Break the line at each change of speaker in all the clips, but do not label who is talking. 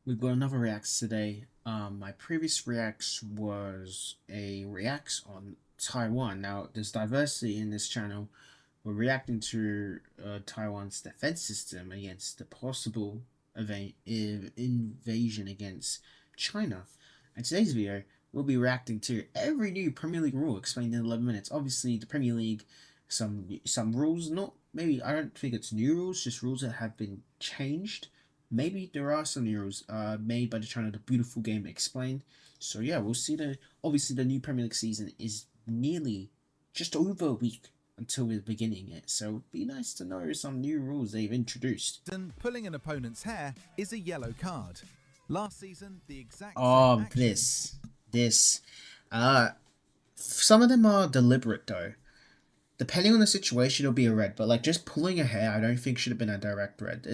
We've got another reacts today. My previous reacts was a reacts on Taiwan. Now, there's diversity in this channel. We're reacting to Taiwan's defense system against the possible invasion against China. In today's video, we'll be reacting to every new Premier League rule explained in 11 minutes. Obviously, the Premier League, some rules, not maybe I don't think it's new rules, just rules that have been changed. Maybe there are some new rules made by the channel, the beautiful game explained. So yeah, we'll see the obviously the new Premier League season is nearly just over a week until we're beginning it. So it'd be nice to know some new rules they've introduced.
And pulling an opponent's hair is a yellow card. Last season, the exact same
Oh,
action.
this. Some of them are deliberate though. Depending on the situation, it'll be a red. But like just pulling a hair, I don't think should have been a direct red.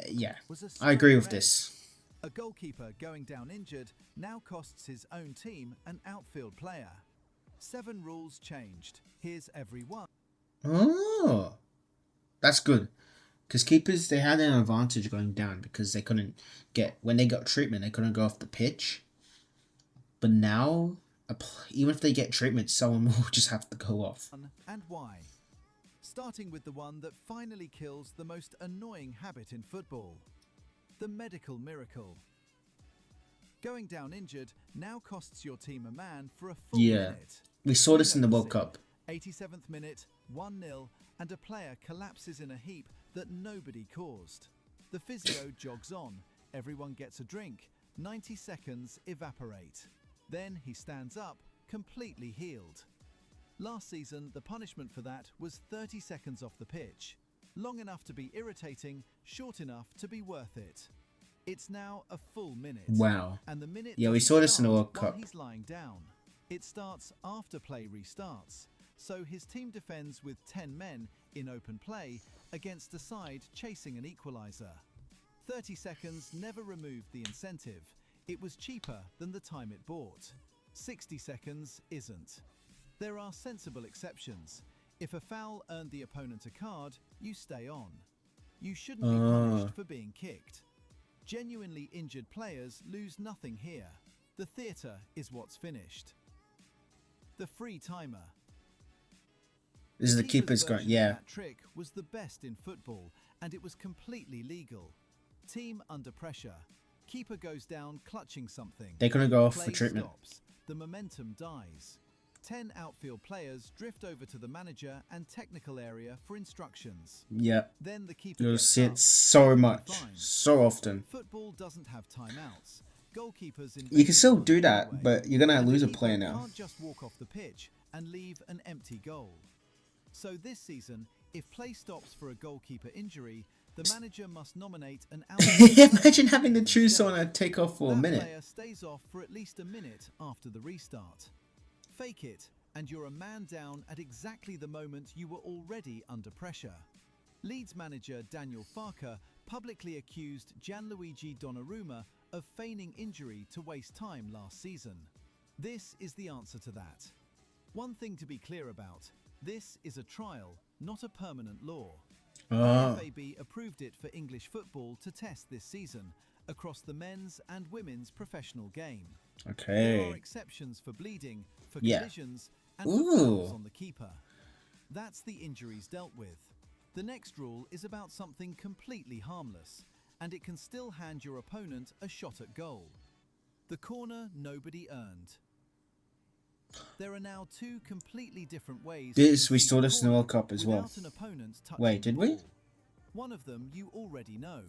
Yeah, I agree with this.
A goalkeeper going down injured now costs his own team an outfield player. 7 rules changed. Here's every one.
Oh, that's good. Because keepers, they had an advantage going down because they couldn't get, when they got treatment, they couldn't go off the pitch. But now, even if they get treatment, someone will just have to go off.
And why? Starting with the one that finally kills the most annoying habit in football. The medical miracle. Going down injured now costs your team a man for a full minute.
We saw this in the World Cup.
87th minute, 1-0, and a player collapses in a heap that nobody caused. The physio jogs on, everyone gets a drink, 90 seconds evaporate. Then he stands up, completely healed. Last season, the punishment for that was 30 seconds off the pitch. Long enough to be irritating, short enough to be worth it. It's now a full minute.
Wow.
And the minute
we saw this in the World Cup.
He's lying down. It starts after play restarts. So his team defends with 10 men in open play against a side chasing an equaliser. 30 seconds never removed the incentive. It was cheaper than the time it bought. 60 seconds isn't. There are sensible exceptions. If a foul earned the opponent a card, you stay on. You shouldn't be punished for being kicked. Genuinely injured players lose nothing here. The theatre is what's finished. The free timer.
This is the keeper's going, yeah.
That trick was the best in football, and it was completely legal. Team under pressure. Keeper goes down clutching something.
They couldn't go off
Play
for treatment.
Stops. The momentum dies. 10 outfield players drift over to the manager and technical area for instructions.
Yeah.
Then the keeper
You'll
gets
see it
up,
so much,
fine.
so often.
Football doesn't have timeouts. Goalkeepers
You can still do that,
anyway,
but you're gonna
and
lose
the
a player
keeper
now.
Can't just walk off the pitch and leave an empty goal. So this season, if play stops for a goalkeeper injury, the manager must nominate an
Imagine having to choose someone to take off for a minute.
That player stays off for at least a minute after the restart. Fake it, and you're a man down at exactly the moment you were already under pressure. Leeds manager Daniel Farke publicly accused Gianluigi Donnarumma of feigning injury to waste time last season. This is the answer to that. One thing to be clear about, this is a trial, not a permanent law. The FAB approved it for English football to test this season across the men's and women's professional game.
Okay.
There are exceptions for bleeding, for collisions, and for fouls on the keeper. That's the injuries dealt with. The next rule is about something completely harmless, and it can still hand your opponent a shot at goal. The corner nobody earned. There are now 2 completely different ways.
We saw this in the World Cup as well. Wait, did we?
One of them you already know.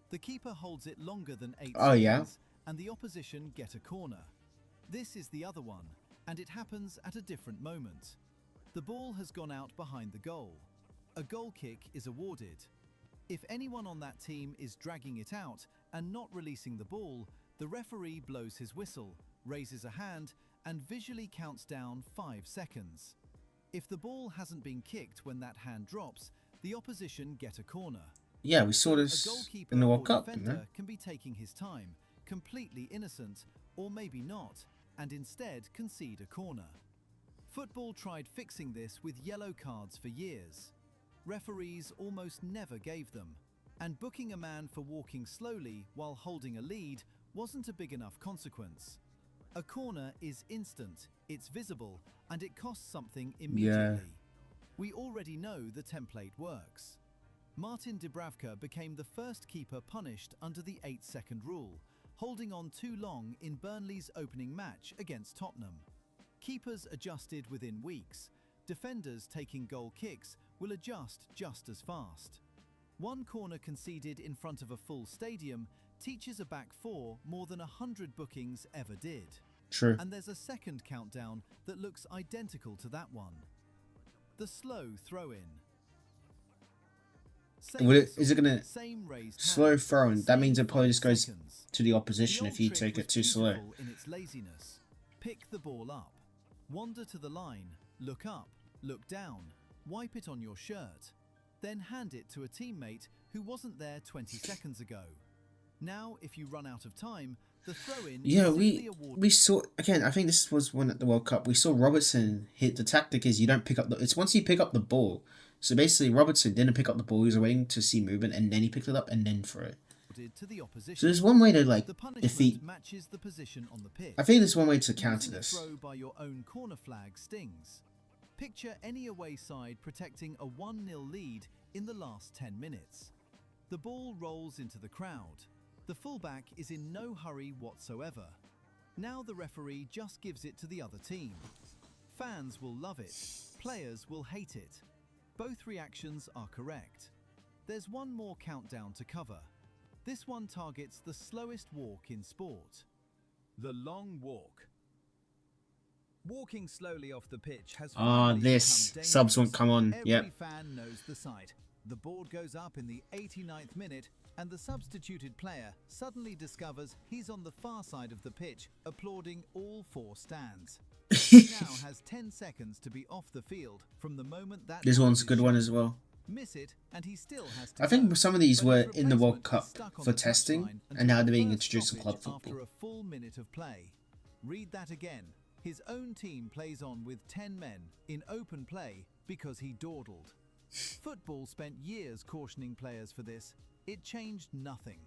The keeper holds it longer than 8
seconds,
yeah, and the opposition get a corner. This is the other one, and it happens at a different moment. The ball has gone out behind the goal. A goal kick is awarded. If anyone on that team is dragging it out and not releasing the ball, the referee blows his whistle, raises a hand, and visually counts down 5 seconds. If the ball hasn't been kicked when that hand drops, the opposition get a corner.
Yeah, we saw this in the World Cup.
A defender can be taking his time, completely innocent, or maybe not, and instead concede a corner. Football tried fixing this with yellow cards for years. Referees almost never gave them. And booking a man for walking slowly while holding a lead wasn't a big enough consequence. A corner is instant, it's visible, and it costs something immediately. We already know the template works. Martin Dubravka became the first keeper punished under the 8-second rule, holding on too long in Burnley's opening match against Tottenham. Keepers adjusted within weeks. Defenders taking goal kicks will adjust just as fast. One corner conceded in front of a full stadium teaches a back four more than 100 bookings ever did.
True.
And there's a second countdown that looks identical to that one. The slow throw-in.
Is it gonna slow throw-in? That means it probably just goes to the opposition if you take it too slow.
In its laziness. Pick the ball up. Wander to the line. Look up. Look down. Wipe it on your shirt. Then hand it to a teammate who wasn't there 20 seconds ago. Now, if you run out of time, the throw-in...
Yeah, we saw, again, I think this was one at the World Cup, we saw Robertson hit, the tactic is you don't pick up it's once you pick up the ball. So basically, Robertson didn't pick up the ball, he was waiting to see movement, and then he picked it up, and then threw it. So there's one way to, like, defeat...
matches the position on the pitch.
I think there's one way to counter this.
Throw by your own corner flag stings. Picture any away side protecting a 1-0 lead in the last 10 minutes. The ball rolls into the crowd. The fullback is in no hurry whatsoever. Now the referee just gives it to the other team. Fans will love it. Players will hate it. Both reactions are correct. There's one more countdown to cover. This one targets the slowest walk in sport. The long walk. Walking slowly off the pitch has
this subs won't come on.
Every fan knows the sight. The board goes up in the 89th minute and the substituted player suddenly discovers he's on the far side of the pitch, applauding all 4 stands. He now has 10 seconds to be off the field from the moment that...
This one's a good one as well.
Miss it, and he still has to
I think some of these were in the World Cup for testing, and now they're being introduced to club football.
After a full minute of play. Read that again. His own team plays on with 10 men in open play because he dawdled. Football spent years cautioning players for this. It changed nothing.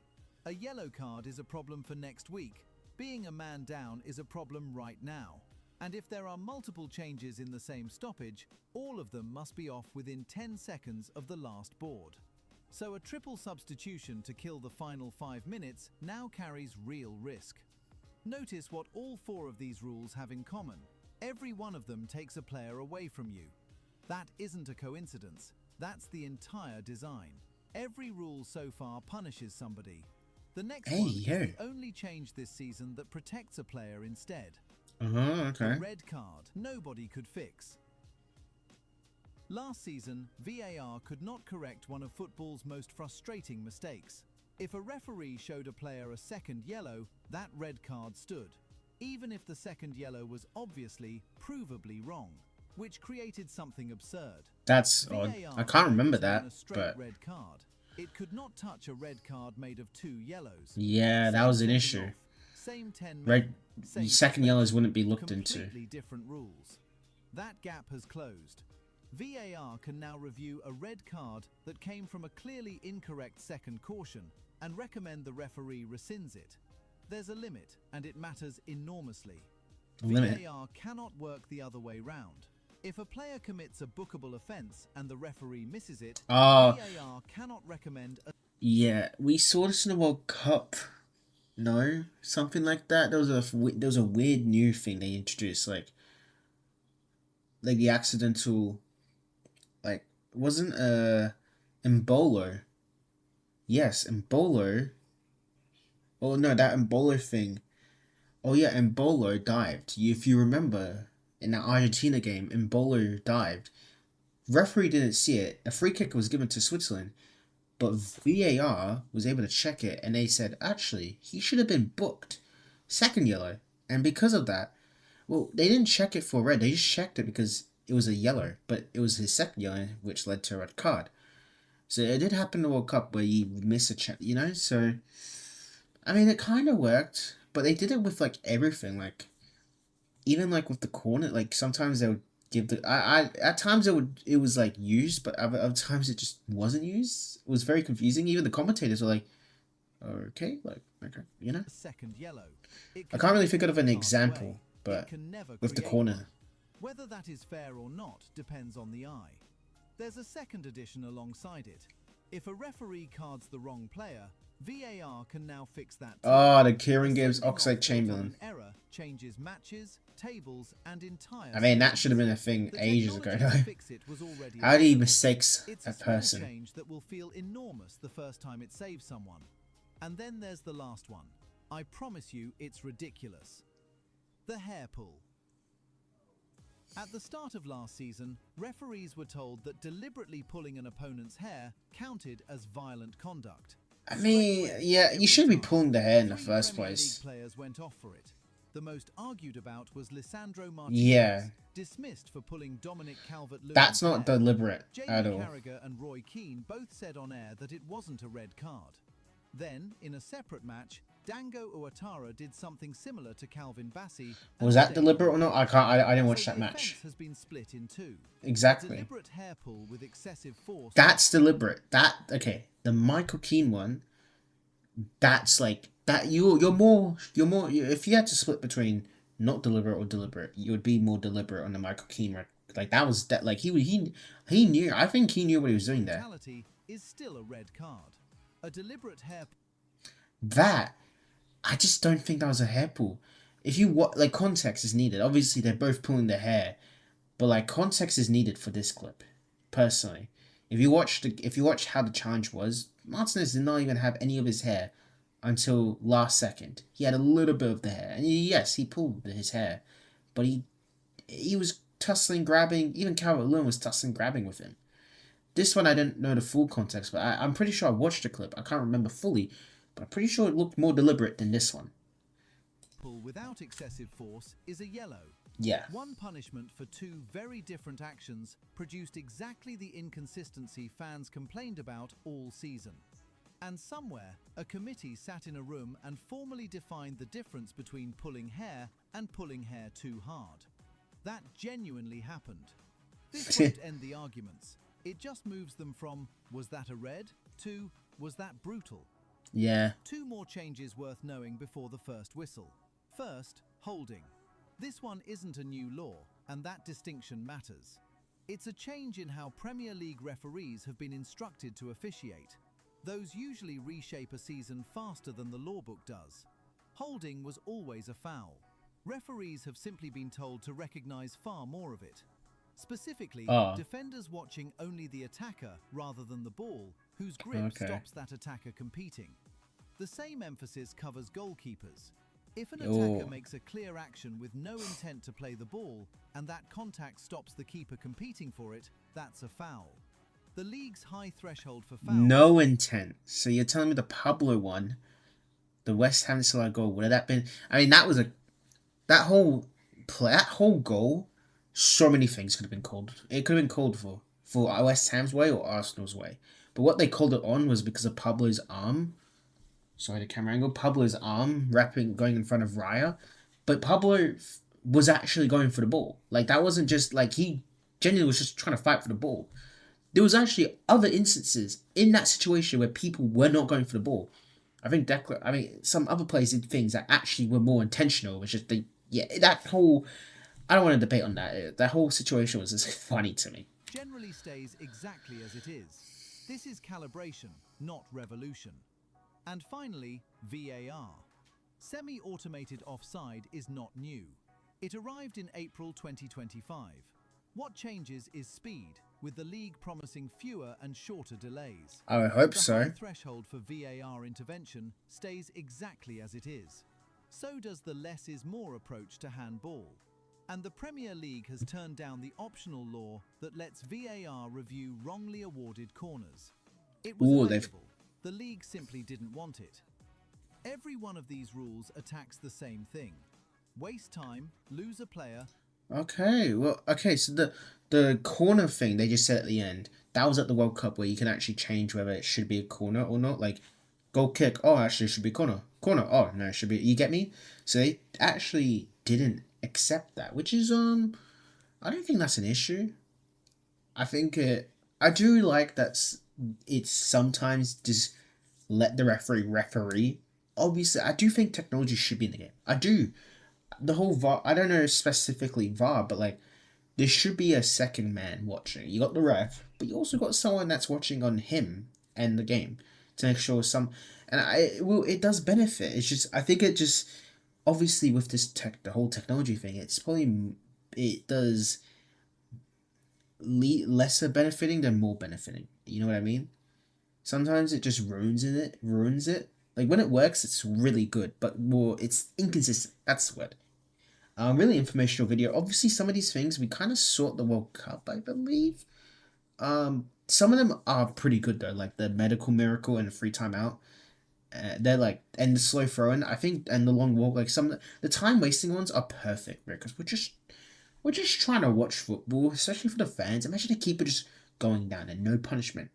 A yellow card is a problem for next week. Being a man down is a problem right now. And if there are multiple changes in the same stoppage, all of them must be off within 10 seconds of the last board. So a triple substitution to kill the final 5 minutes now carries real risk. Notice what all 4 of these rules have in common. Every one of them takes a player away from you. That isn't a coincidence. That's the entire design. Every rule so far punishes somebody. The next one is the only change this season that protects a player instead.
Okay.
The red card, nobody could fix. Last season, VAR could not correct one of football's most frustrating mistakes. If a referee showed a player a second yellow, that red card stood, even if the second yellow was obviously, provably wrong, which created something absurd.
That's odd. I can't remember that, but...
red card. It could not touch a red card made of 2 yellows.
Yeah, that was an issue.
Same 10
red, second yellows wouldn't be looked into.
Completely different rules. That gap has closed. VAR can now review a red card that came from a clearly incorrect second caution and recommend the referee rescinds it. There's a limit, and it matters enormously. VAR cannot work the other way round. If a player commits a bookable offence and the referee misses it, VAR cannot recommend a...
Yeah, we saw this in the World Cup. No? Something like that? There was a weird new thing they introduced, like the accidental... Like, wasn't Embolo? Yes, Embolo. Oh no, that Embolo thing. Oh yeah, Embolo dived. If you remember, in that Argentina game, Embolo dived. Referee didn't see it. A free kick was given to Switzerland, but VAR was able to check it, and they said, actually, he should have been booked. Second yellow. And because of that, well, they didn't check it for red. They just checked it because it was a yellow, but it was his second yellow, which led to a red card. So it did happen in the World Cup where you miss a check, you know? So, I mean, it kind of worked, but they did it with, like, everything. Like, even, like, with the corner, like, sometimes they would give the I at times it was like used, but other times it just wasn't used. It was very confusing. Even the commentators were like, okay, like okay, you know.
Second yellow. It
I
can
can't really
never
think of
take
an
cards away.
example, but
It can never
with the
create
corner.
one. Whether that is fair or not depends on the eye. There's a second addition alongside it. If a referee cards the wrong player, VAR can now fix that too.
Oh, the Kieran
A
Gibbs
sending off
Oxide
built on
Chamberlain.
an error changes matches, tables, and entire
I mean, that
seasons.
should have been a thing
The
ages ago.
technology to
Though.
fix it was already
How do you
available.
mistakes
It's
a
a small
person?
change that will feel enormous the first time it saves someone. And then there's the last one. I promise you it's ridiculous. The hair pull. At the start of last season, referees were told that deliberately pulling an opponent's hair counted as violent conduct.
I mean, yeah, you shouldn't be pulling the hair in the first
Premier League
place.
players went off for it. The most argued about was Lisandro Martinez,
Yeah,
dismissed for pulling Dominic Calvert-Lewin's
that's not
hair.
deliberate
Jamie
at all.
Carragher and Roy Keane both said on air that it wasn't a red card. Then, in a separate match, Dango Ouattara did something similar to Calvin Bassey.
Was that deliberate or not? I didn't watch that
The
match.
offence has been split in two.
Exactly.
Deliberate hair pull with excessive force.
That's deliberate. That okay. The Michael Keane one. That's like that. You're more. If you had to split between not deliberate or deliberate, you would be more deliberate on the Michael Keane. Like that was that. Like he knew. I think he knew what he was doing there.
Brutality is still a red card. A deliberate hair.
That I just don't think that was a hair pull. If you like context is needed. Obviously they're both pulling their hair, but like context is needed for this clip. Personally, if you watch how the challenge was, Martinez did not even have any of his hair until last second. He had a little bit of the hair, and yes, he pulled his hair, but he was tussling, grabbing. Even Calvert-Lewin was tussling, grabbing with him. This one I didn't know the full context, but I'm pretty sure I watched the clip. I can't remember fully, but I'm pretty sure it looked more deliberate than this one.
Pull without excessive force is a yellow.
Yeah.
One punishment for two very different actions produced exactly the inconsistency fans complained about all season. And somewhere, a committee sat in a room and formally defined the difference between pulling hair and pulling hair too hard. That genuinely happened. This won't end the arguments. It just moves them from, was that a red, to, was that brutal?
Yeah.
Two more changes worth knowing before the first whistle. First, holding. This one isn't a new law, and that distinction matters. It's a change in how Premier League referees have been instructed to officiate. Those usually reshape a season faster than the law book does. Holding was always a foul. Referees have simply been told to recognise far more of it. Specifically, defenders watching only the attacker rather than the ball, whose grip stops that attacker competing. The same emphasis covers goalkeepers. If an attacker makes a clear action with no intent to play the ball, and that contact stops the keeper competing for it, that's a foul. The league's high threshold for fouls...
No intent. So you're telling me the Pablo one, the West Ham Salah goal, would have that been... I mean, that was a... That whole goal, so many things could have been called. It could have been called for West Ham's way or Arsenal's way. But what they called it on was because of Pablo's arm. Sorry, the camera angle. Pablo's arm going in front of Raya. But Pablo was actually going for the ball. Like, that wasn't just... Like, he genuinely was just trying to fight for the ball. There was actually other instances in that situation where people were not going for the ball. I think some other players did things that actually were more intentional. It was just that whole... I don't want to debate on that. That whole situation was just funny to me.
Generally stays exactly as it is. This is calibration, not revolution. And finally, VAR. Semi-automated offside is not new. It arrived in April 2025. What changes is speed, with the league promising fewer and shorter delays.
I hope so.
The high threshold for VAR intervention stays exactly as it is. So does the less is more approach to handball. And the Premier League has turned down the optional law that lets VAR review wrongly awarded corners. It was available. The league simply didn't want it. Every one of these rules attacks the same thing. Waste time, lose a player.
Okay, so the corner thing they just said at the end, that was at the World Cup where you can actually change whether it should be a corner or not. Like, goal kick, oh, actually it should be corner. Corner, oh, no, it should be, you get me? So they actually didn't accept that, which is, I don't think that's an issue. I think I do like that it's sometimes just let the referee. Obviously, I do think technology should be in the game. I do. The whole VAR, I don't know specifically VAR, but like there should be a second man watching. You got the ref, but you also got someone that's watching on him and the game to make sure some. And it does benefit. It's just I think it just obviously with the whole technology thing, it's probably it does lesser benefiting than more benefiting. You know what I mean? Sometimes it just ruins it. Like when it works, it's really good, but more it's inconsistent. That's the word. Really informational video. Obviously, some of these things we kind of sort the World Cup, I believe. Some of them are pretty good though, like the medical miracle and the free timeout. They're like and the slow throwing. I think and the long walk. Like some of the time wasting ones are perfect because we're just trying to watch football, especially for the fans. Imagine a keeper just going down and no punishment.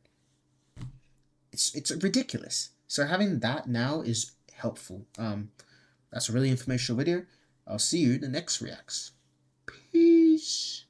It's ridiculous. So having that now is helpful. That's a really informational video. I'll see you in the next reacts. Peace.